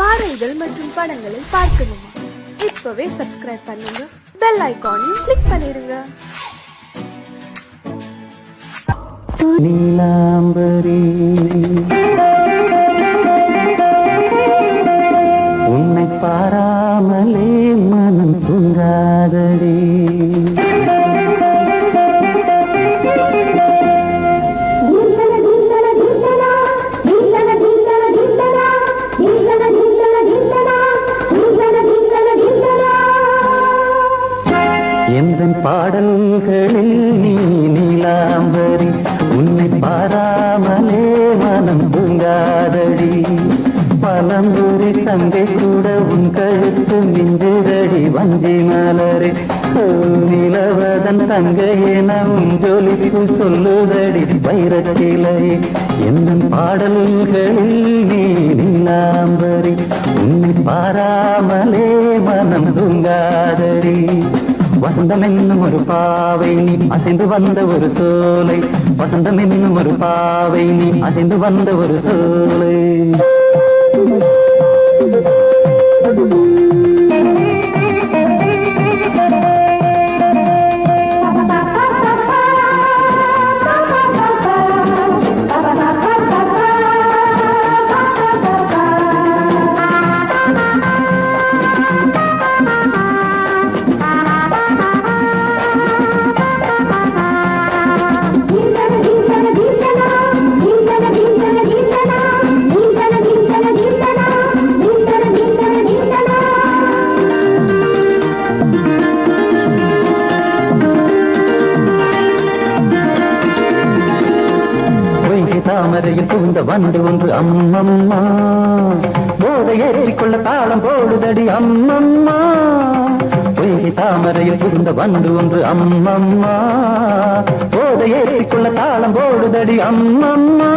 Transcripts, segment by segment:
பாடல்கள் மற்றும் படங்களை பார்க்கணுமா? இப்பவே சப்ஸ்கிரைப் பண்ணுங்க, பெல் ஐகானையும் கிளிக் பண்ணிருங்க. நீலாம்பரி உன்னை பாராமலே மனம் தூங்காதடி. எந்தன் பாடல்களில் நீ நீலாம்பரி உன்னை பாராமலே மனம் தூங்காதடி. பலம்புரி தங்கை கூட உன் கழுத்து மிஞ்சிரடி வஞ்சி மலரே. நிலவதன் தங்கையே நம் ஜொலிப்பு சொல்லுதடி வைரச்சிலை. எந்தன் பாடல்களில் நீ நீலாம்பரி உன்னை பாராமலே மனம் தூங்காதடி. வசந்தம் என்னும் ஒரு பாவை நீ அசைந்து வந்த ஒரு சோலை. வசந்தம் என்னும் ஒரு பாவை நீ அசைந்து வந்த ஒரு சோலை. தாமரையில் புகுந்த வண்டு ஒன்று அம்மம்மா போதை ஏற்றிக்கொள்ள தாளம் போடுதடி அம்மம்மா. பொய்கை தாமரையில் புகுந்த வண்டு ஒன்று அம்மம்மா போதை ஏற்றிக்கொள்ள தாளம் போடுதடி அம்மம்மா.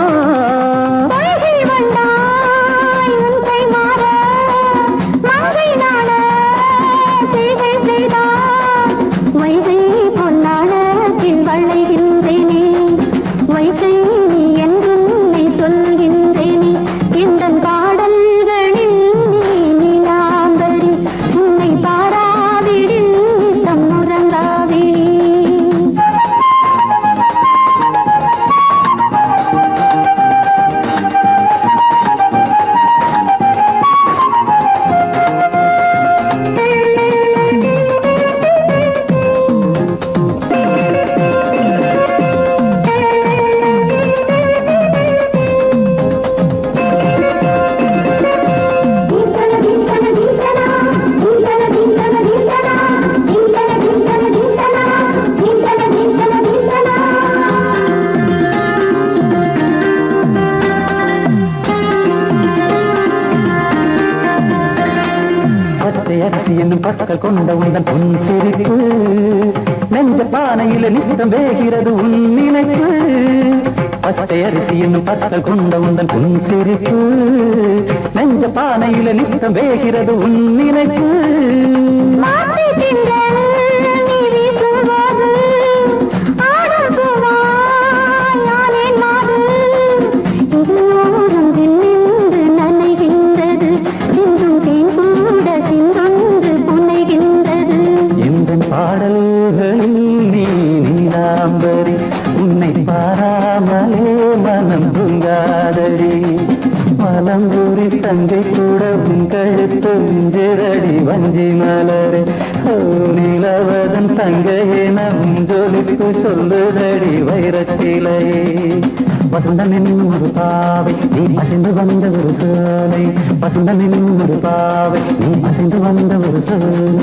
அரிசி என்னும் பற்கள் கொண்ட உந்தன் பொன் சிரிப்பு நெஞ்ச பானையில நித்தம் வேகிறது உன் நினைப்பு. பச்சை அரிசி என்னும் பற்கள் கொண்ட உந்தன் பொன் சிரிப்பு நெஞ்ச பானையில நித்தம் வேகிறது உன் நினைப்பு. பாடல்களில் நீ நீலாம்பரி உன்னை பாராமலே மனம் தூங்காதடி. மலம்பூரி தங்கை கூட உன் கழுத்து மிஞ்சிரடி வஞ்சி மலரே. நிலவதன் தங்கையே நம் ஜொலிப்பு சொல்லுதடி வைரச்சிலையே. வசந்தம் என்னும் ஒரு பாவை நீ அசைந்து வந்த ஒரு சோலை. வசந்தம் என்னும் ஒரு பாவை நீ அசைந்து வந்த ஒரு சோலை.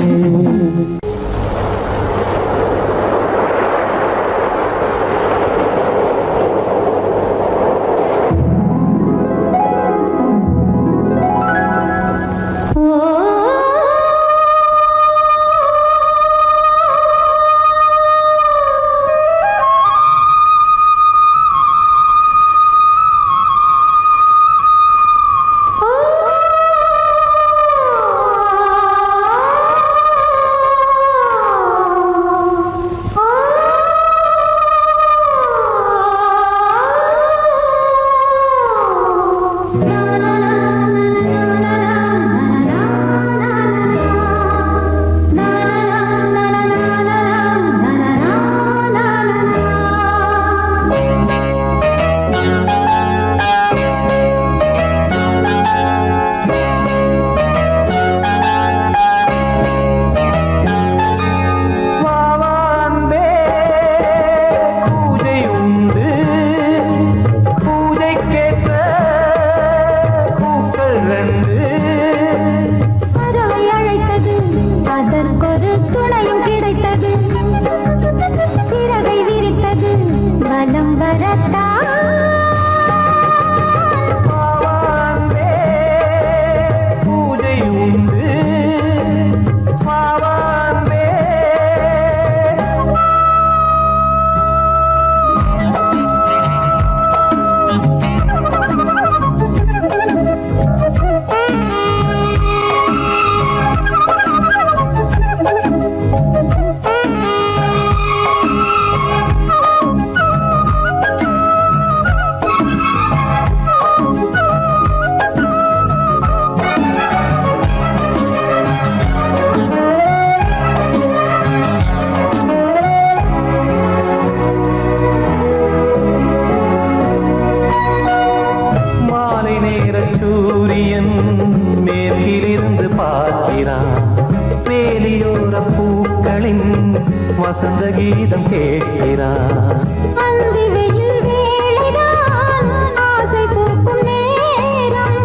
வசந்த கீதம் கேட்கிறார். அந்தி வெயில் வேளைதான் ஆசை பூக்கும் நேரம்,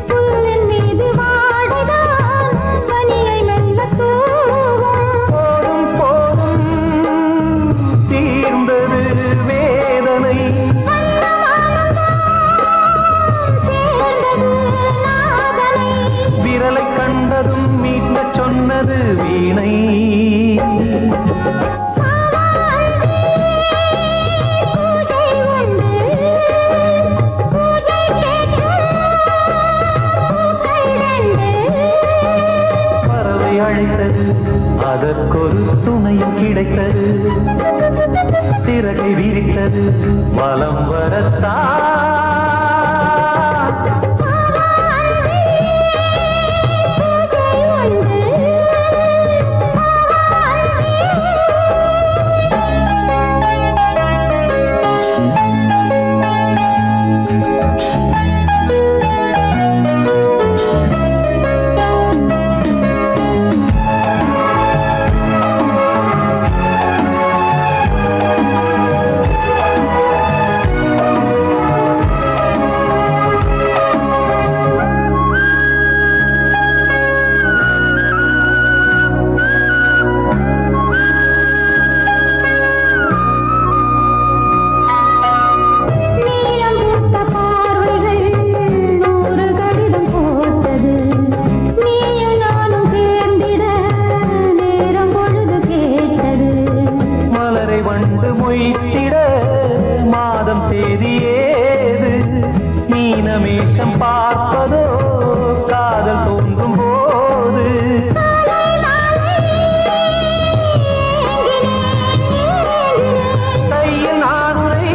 புல்லின் மீது வாடைதான் பனியை மெல்ல தூவும். போதும் போதும் தீர்ந்தது வேதனை, சேர்ந்தது நாதனை, விரலை கண்டதும் மீட்க சொன்னது வீணை. பூஜை உண்டு, பூஜை கேட்கும் பூக்கள் ரெண்டு. பறவை அழைத்தது, அதற்கொரு துணையும் கிடைத்தது. சிறகை விரித்தது, வலம் வரத்தான். நீலம் பூத்த பார்வைகள் நூறு கடிதம் போட்டது, நீயும் நானும் சேர்ந்திட நேரம் பொழுது கேட்டது. மலரை வண்டு மொய்த்திட மாதம் தேதி ஏது, மீனமேஷம் பார்ப்பதோ காதல் தோன்றும் போது. கையில் நானுரை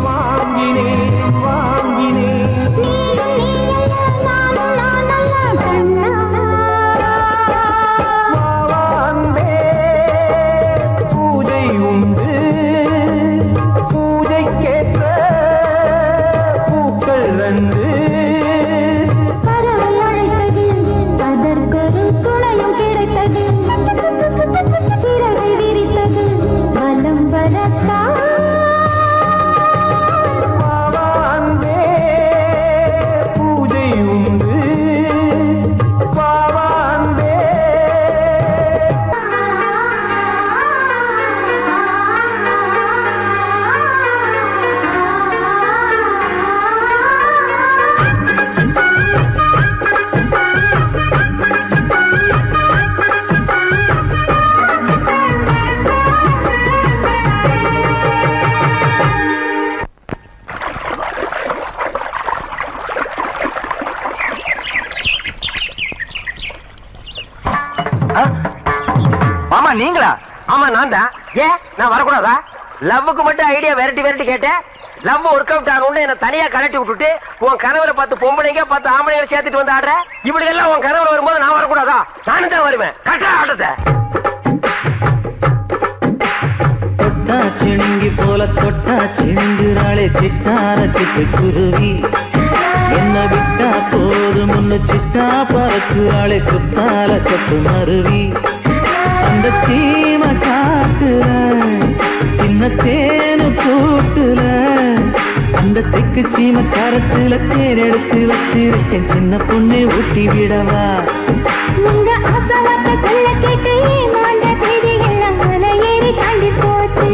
வாங்கினேன் வாங்கினேன். வாவாந்தே பூஜை உண்டு, பூஜைக்கேற்ற பூக்கள் ரெண்டு. பறவை அழைத்தது, அதற்கொரு துணையும் கிடைத்தது. சிறகை விரித்தது, வலம் வரத்தான். வாவாந்தே பூஜை உண்டு, வாவாந்தே. மாமா நீங்களா? ஆமா நான் தான். ஏன் நான் வரக்கூடாதா? லவ்வுக்கு மட்டும் ஐடியா விரட்டி கேட்டேன். லவ் ஒர்க் அவுட் ஆகணும்னு என்ன தனியா கலட்டி விட்டுட்டு உன் கனவுல பார்த்து பொம்பளைங்க பார்த்து ஆம்பளைங்க சேர்த்துட்டு வந்து ஆடுற. இப்படி எல்லாம் உன் கனவுல வரும்போது நான் வரக்கூடாதா? நானும் தான் வருவேன். கட்டா ஆட்டத்தை தொட்டா சிணுங்கி போல தொட்டா சிணுங்குறாளே சிட்டார சிட்டுக்குருவி. என்ன விட்டா போதும் முன்னு சிட்டா பறக்குறாளே குத்தால கொத்து மருவி. அந்த சீம காட்டுல சின்ன தேனு கூட்டுல, அந்த தெக்கு சீம கரத்துல தேர் எடுத்து வச்சிருக்கேன். சின்ன பொண்ணு ஊட்டி விடவா? உங்க அப்பவத்த சொல்ல கேட்டு மாண்ட தேதியெல்லாம் மலை ஏறி தாண்டி போச்சு.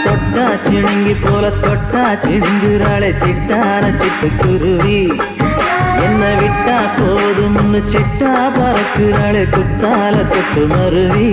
தொட்டா சிணுங்கி போல தொட்டா சிணுங்குறாளே சிட்டார சிட்டுக்குருவி. என்ன விட்டா போதும் சிட்டா பறக்குறாளே குத்தால கொத்து மருவி.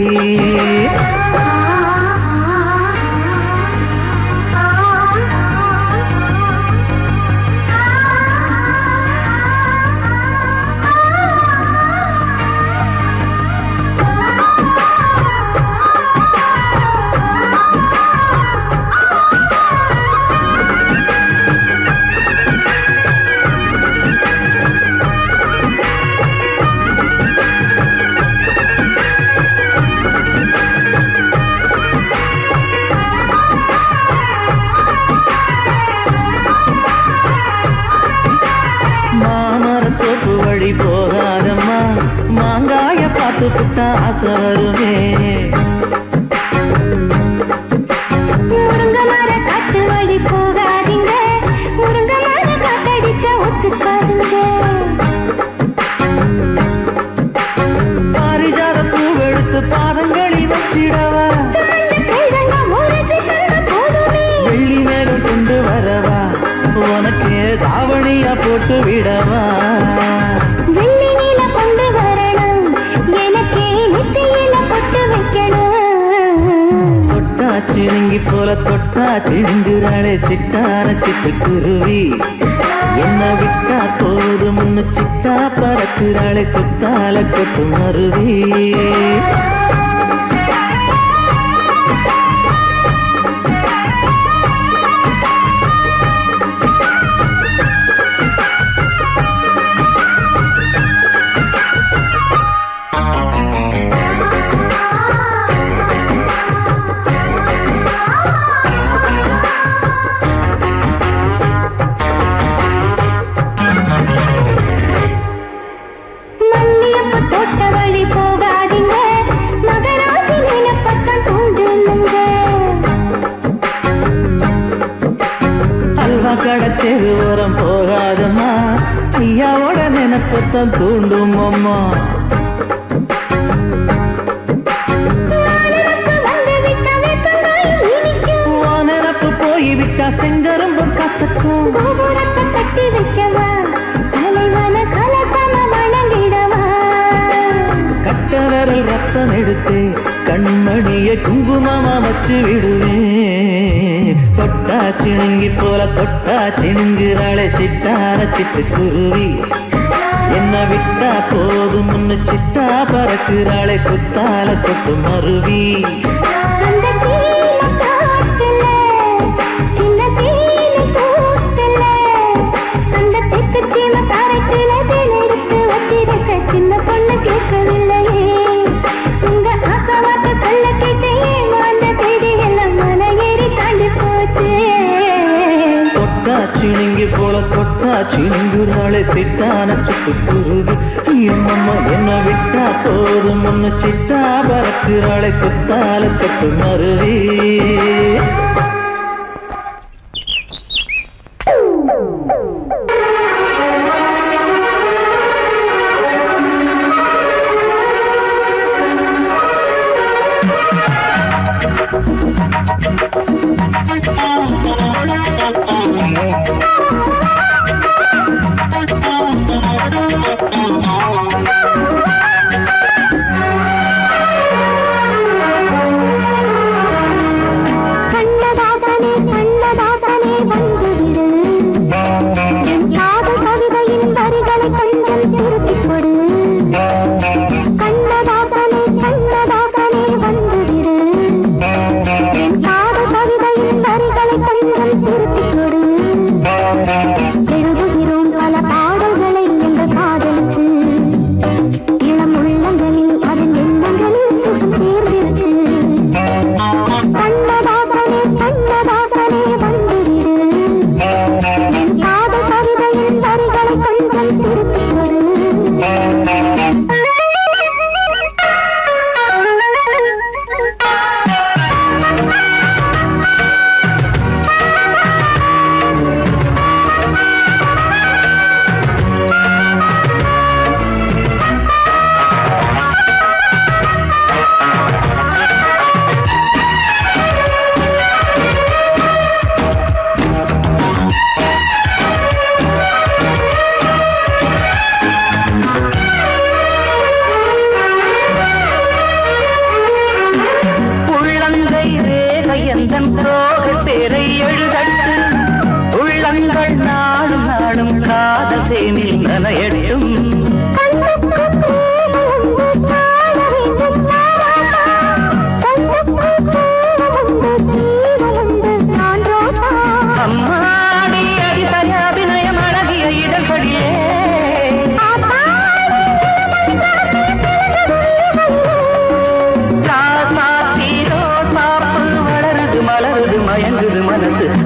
வழி போகாதம்மா, மாங்காய பார்த்து புட்டா ஆசை வருமே. சிடுங்குறாளே சிட்டான சிட்டுக்குருவி என்ன விட்டா போதும் சிட்டா பறக்குறாளே குத்தால கொட்டு மருவி தெருவோரம் போகாதம்மா ஐயாவோட நினைப்பத்தான் தூண்டும் அம்மா நினப்பு போய்விட்டா செங்கரும்பு கசக்கும் கட்டி வைக்கவா தலைவன கலக்கம வணங்கிடவா கட்ட விரல் ரத்தம் எடுத்து கண்மணியை குங்குமமா வச்சு விடுவேன் தொட்டா சிணுங்கி போல தொட்டா சிணுங்குறாளே சிட்டான சிட்டுக்குருவி என்ன விட்டா போதும் சிட்டா பறக்குறாளே குத்தால கொட்டு மருவி சின்ன பொண்ணு கேட்கவில்லையே உங்க ஆசவாக்க சொல்ல கேட்டேன் அந்த தேதி எல்லாம் மலை ஏறி தாண்டி போச்சு தொட்டா சிணுங்கி போல தொட்டா சிணுங்குறாளே சிட்டான சிட்டுக்குருவி அம்மம்மா என்ன விட்டா போதும் சிட்டா பறக்குறாளே குத்தால கொட்டு மருவி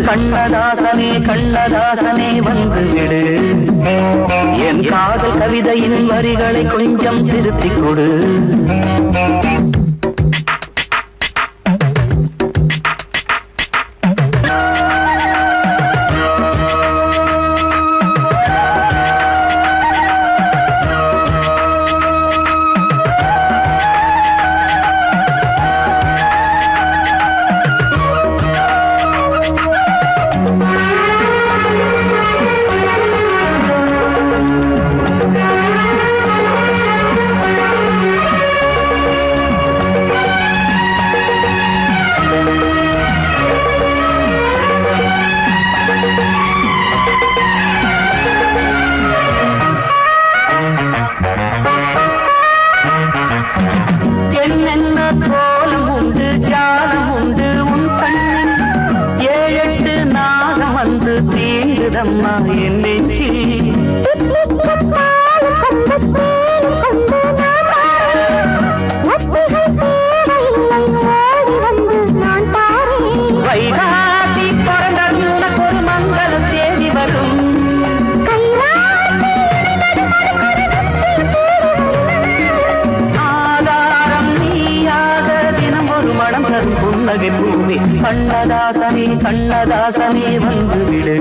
கண்ணதாசனே கண்ணதாசனே வந்து விடு என் காதல் கவிதையின் வரிகளை கொஞ்சம் திருத்திக் கொடு கண்ணதாசனே கண்ணதாசனே வந்துவிடு,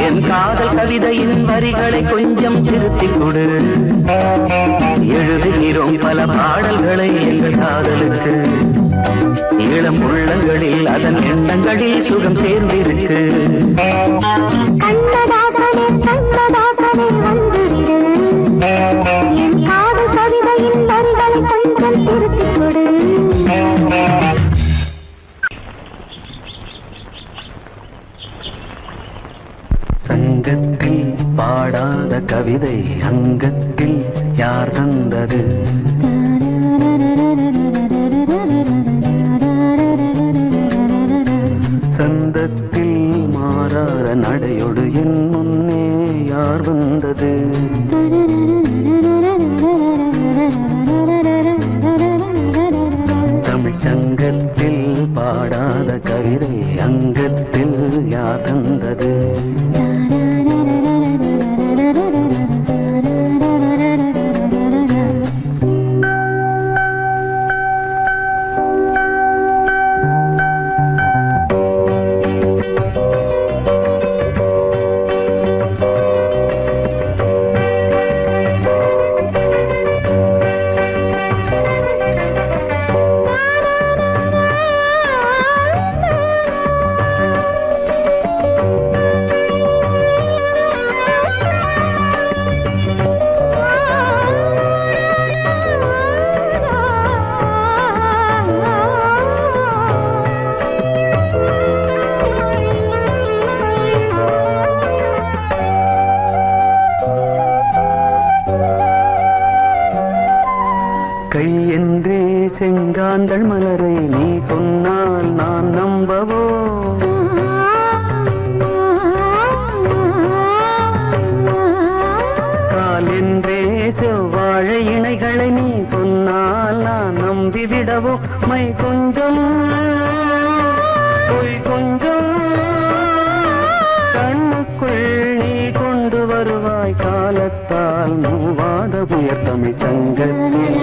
என் காதல் கவிதையின் வரிகளை கொஞ்சம் திருத்திக் கொடு. எழுதுகிறோம் பல பாடல்களை எங்கள் காதலுக்கு, இளம் உள்ளங்களில் அதன் எண்ணங்களில் சுகம் சேர்ந்திருக்கு. கண்ணதாசனே கண்ணதாசனே வந்துவிடு, என் காதல் கவிதையின் வரிகளை கொஞ்சம் திருத்திக் கொடு. சங்கத்தில் பாடாத கவிதை அங்கத்தில் யார் தந்தது? சந்தத்தில் மாறாத நடையோடு என் முன்னே யார் வந்தது? தமிழ் சங்கத்தில் பாடாத கவிதை அங்கத்தில் யார் தந்தது? கை என்றே செங்காந்தள் மலரை நீ சொன்னால் நான் நம்பவோ? கால் என்றே செவ்வாழை இணைகளை நீ சொன்னால் நான் நம்பிவிடவோ? மை கொஞ்சம் பொய் கொஞ்சம் கண்ணுக்குள் நீ கொண்டு வருவாய், காலத்தால் மூவாத புயர் தமிழ் சங்கத்தில்.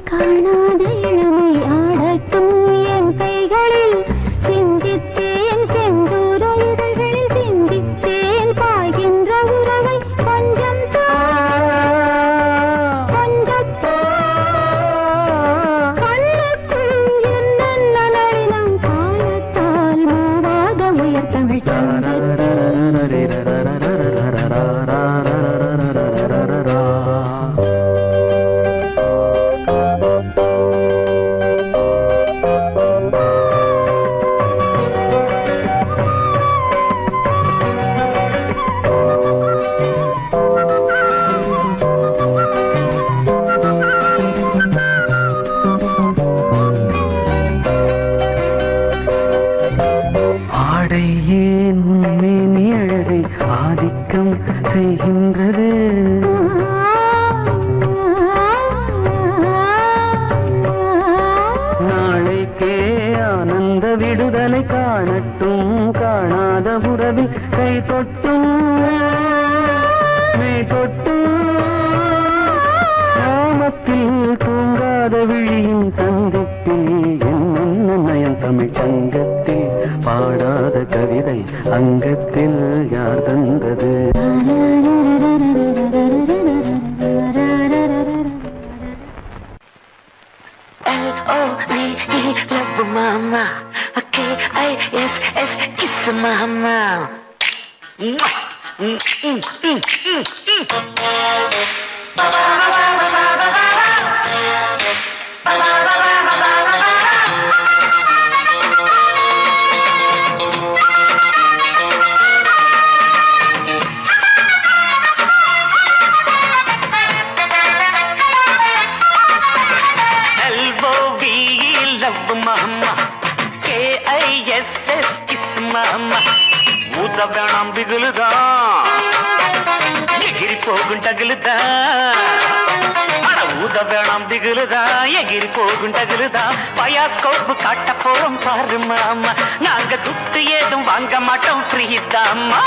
காணாத இளமை ஆடட்டும் என் கைகளில், சிந்தித்தேன் செந்தூர இதழ்களில், சிந்தித்தேன் பாய்கின்ற உறவை கொஞ்சம் கொஞ்சம் கண்ணுக்குள் என்னென்ன நளினம், காலத்தால் மூவாத உயர் தமிழ் செய்கின்றது. நாளைக்கே ஆனந்த விடுதலை காணட்டும், காணாத உறவில் கை தொட்டும் மெய் தொட்டும், கிராமத்தில் தூங்காத விழியின் சந்திப்பில் என்ன நயம் தமிழ் சங்கத்தில் பாடாத கவிதை அங்கத்தில் யார் தந்தது? L-O-V-E, love mama. K-I-S-S, kiss mama. ஊத வேணாம் பிகுலுதான் எகிரி போகும் டகுலுதா அட ஊத வேணாம் பிகுலுதா எகிரி போகும் டகுலுதா பயாஸ்கோப்பு காட்ட போறோம் பாரு மாமா நாங்க துட்டு ஏதும் வாங்க மாட்டோம் ஃப்ரீ தாமா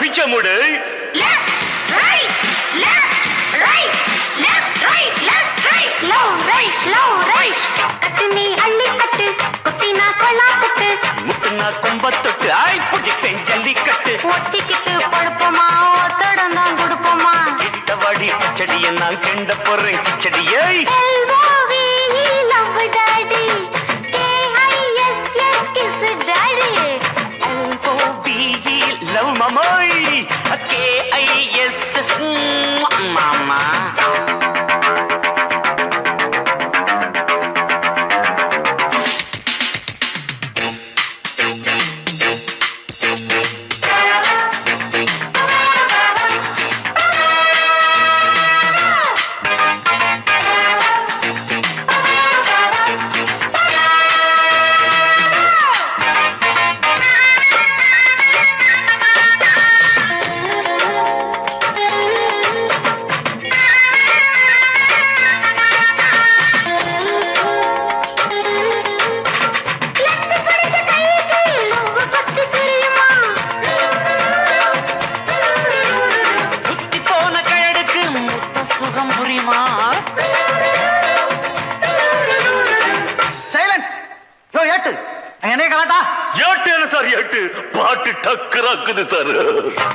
पीछे मुड़े लेफ्ट राइट लो राइट कटनी अल्ली कट कुटिना कोला कट मुतना कुंबत्तुट आई पुडिपें जल्लिकट्टु ஒட்டிக்கிட்டு படுப்போமா ஓத்தடனா குடுப்போமா கிட்டவடி கிச்சடியை நான் கெண்ட போறேன் கிச்சடியை LOVE love daddy KISS kiss daddy LOVE love mamoy KISS mama பாட்டு டக்கராக்குது சார்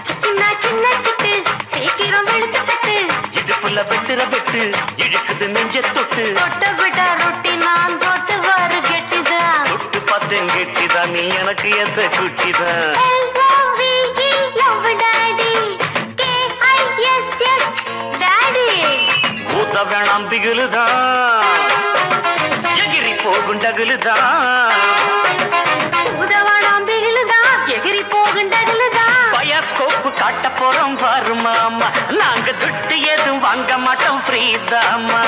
சின்ன சின்ன சிட்டு சீக்கிரம் வெளுத்து கட்டு இடுப்புல வெட்டுற வெட்டு இழுக்குது நெஞ்ச தொட்டு தொட்ட விட ரொட்டி நான் தொட்டு வரு கெட்டிதான் தொட்டு பார்த்தேன் கெட்டிதான் நீ எனக்கு எந்த குட்டிதான் LOVE love daddy KISS daddy ஊத்த வேணாம் திகிலுதான் எகிரி போகும் டகுலுதான் பயாஸ்கோப்பு காட்ட போறோம் பாரு மாமா நாங்க துட்டு எதுவும் வாங்க மாட்டோம் ஃப்ரீ தாமா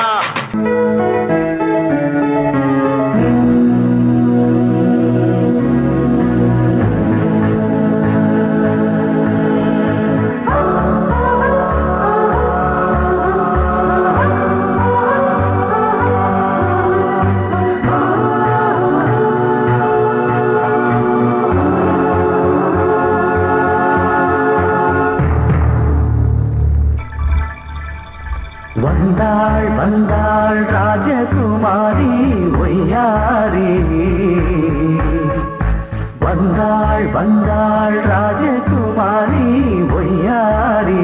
வந்தாள் வந்தாள் ராஜகுமாரி ஒய்யாரி வந்தாள் வந்தாள் ராஜகுமாரி ஒய்யாரி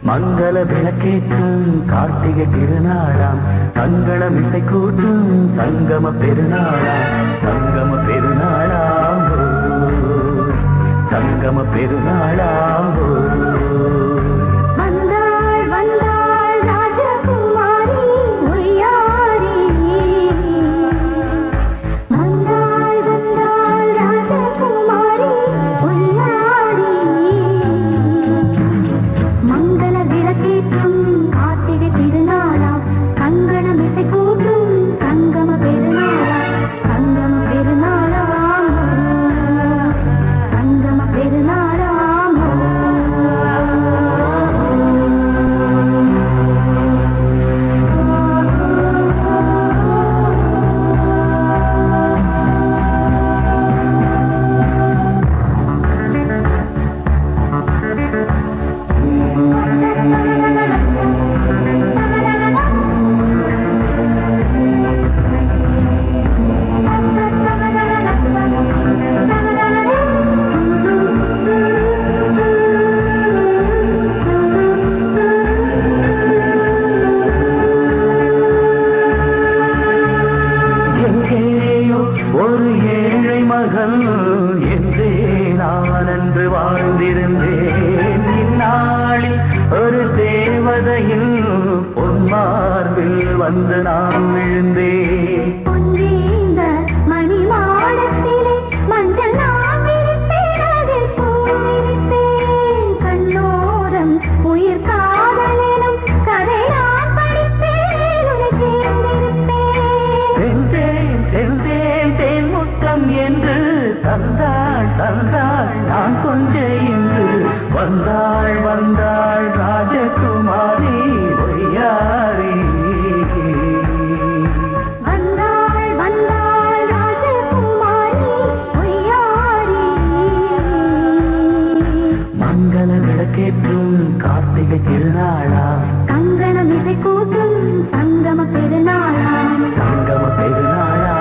மங்கள விளக்கேற்றும் கார்த்திகை திருநாளாம் தங்களம் இசை கூட்டும் சங்கம பெருநாளாம் சங்கம பெருநாளாம் சங்கம பெருநாளாம் பெருநாளாம் ஒரு ஏழை மகள் என்றே நான் அன்று வாழ்ந்திருந்தேன். இந்நாளில் ஒரு தேவதையில் பொன்மார்பில் வந்து நான் விழுந்தேன். தந்தாள் நான் கொஞ்சம் என்று வந்தாள் வந்தாள் ராஜகுமாரி ஒய்யாரி. வந்தாள் வந்தாள் ராஜகுமாரி ஒய்யாரி. மங்கள விளக்கேற்றும் கார்த்திகை திருநாளா, கங்கணம் இசை கூட்டும் சங்கம பெருநாளா, சங்கம பெருநாளா.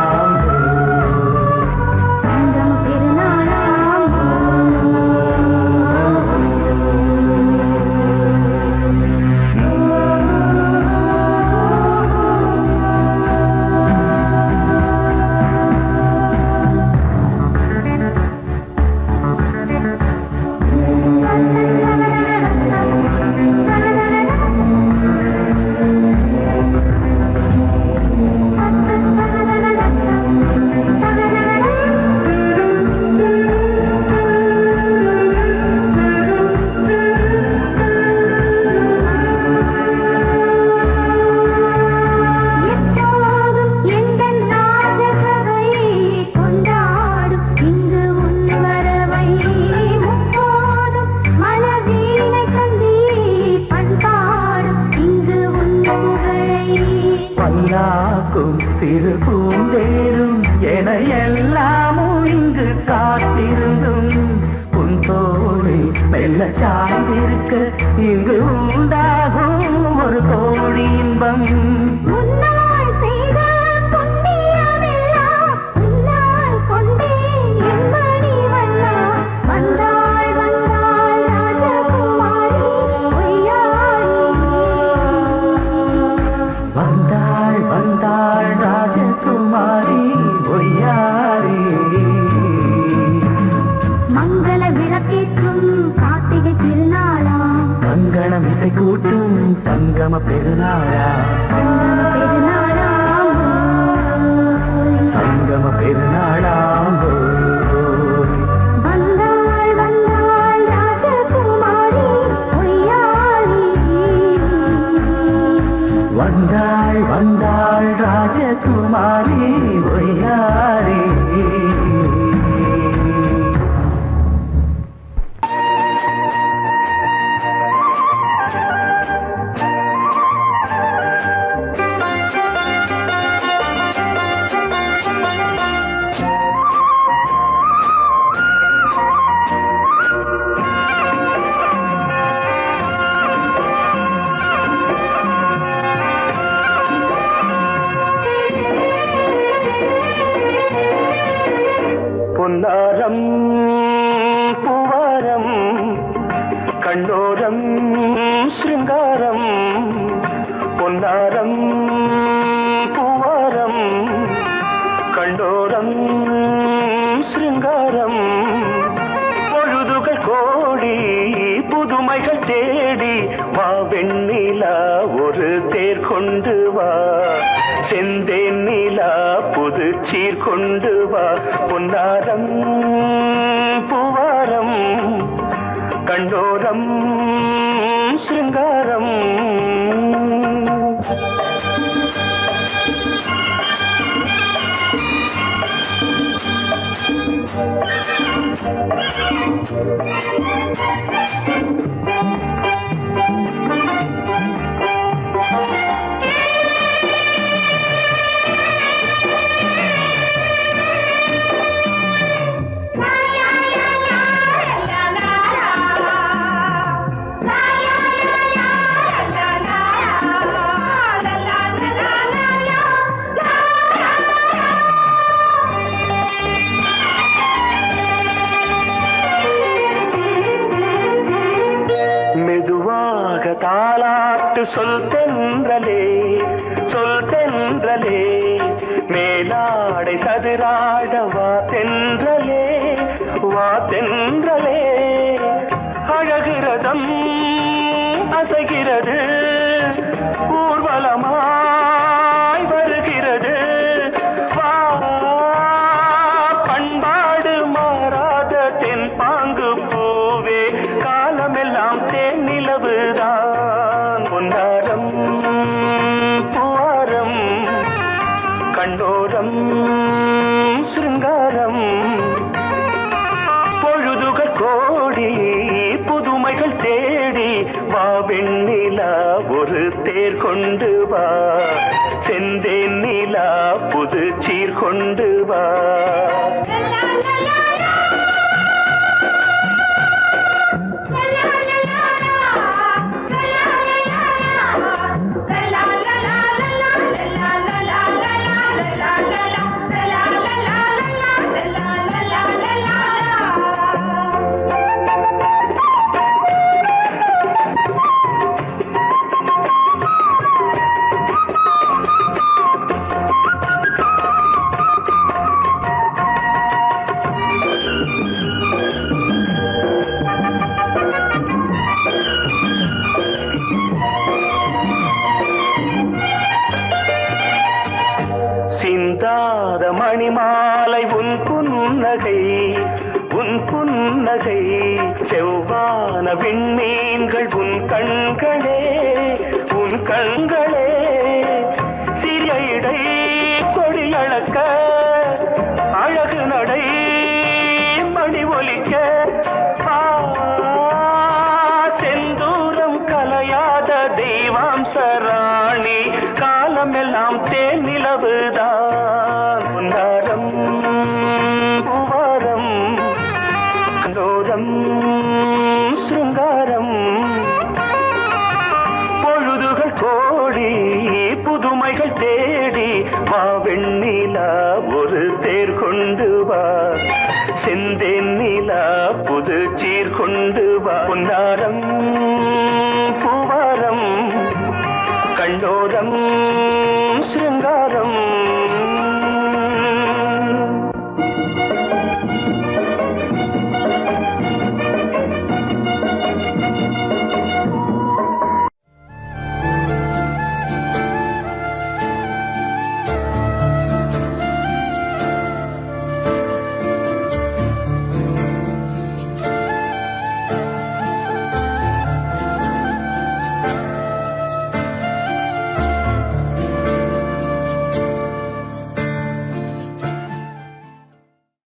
சிறு பூந்தேரும் என எல்லாமும் இங்கு காத்திருந்தும் உன் தோழி மெல்ல சார்ந்திருக்க இங்கு உண்டாகும் ஒரு கோடி இன்பம். வந்தாள் வந்தாள் ராஜகுமாரி ஒய்யாரி. மங்கள விளக்கேற்றும் கார்த்திகை திருநாளா, கங்கணம் இசை கூட்டும் சங்கம பெருநாளா, பெருநாளா சங்கம பெருநாளா. வந்தாள் வந்தாள் ராஜகுமாரி ஒய்யாரி. வந்தாள் வந்தாள் ராஜகுமாரி ஒய்யாரி. பொன்னாரம் பூவாரம் கண்ணோரம் சிருங்காரம். பொன்னாரம் பூவாரம் கண்ணோரம் சிருங்காரம். பொழுதுகள் கோடி புதுமைகள் தேடி வா வெண்ணிலா ஒரு தேர் கொண்டு வா. செந்தேன் நிலா புது சீர் கொண்டு வா. பொன்னாரம் பூவாரம் கண்டோரம் சிருங்காரம். வா தென்றலே வா தென்றலே அழகிறதம் அசைகிறது ஊர்வலமாய் வருகிறது வா பண்பாடு மாறாத தென் பாங்கு பூவே காலமெல்லாம் தேன் நிலவுதான் பொன்னாரம் பூவாரம் கண்டோரம் சிருங்காரம் பொழுதுகள் கோடி புதுமைகள் தேடி வா வெண்ணிலா ஒரு தேர் கொண்டு வா செந்தேன் நிலா புது சீர் கொண்டு வா சிந்தாத மணிமாலை உன் புன்னகை செவ்வான விண்மீன்கள் உன் கண்களே சிறிய இடை கொடியளக்க அழகு நடை மணி ஒலிக்க செந்தூரம் கலையாத தெய்வாம்சராணி காலமெல்லாம் தேன் நிலவுதான் பொன்னாரம் பூவாரம் கண்டோரம் சிருங்காரம் பொழுதுகள் கோடி புதுமைகள் தேடி வா வெண்ணிலா ஒரு தேர் கொண்டு வா செந்தேன் நிலா புது சீர் கொண்டு வா பொன்னாரம் பூவாரம் கண்டோரம் சிருங்காரம்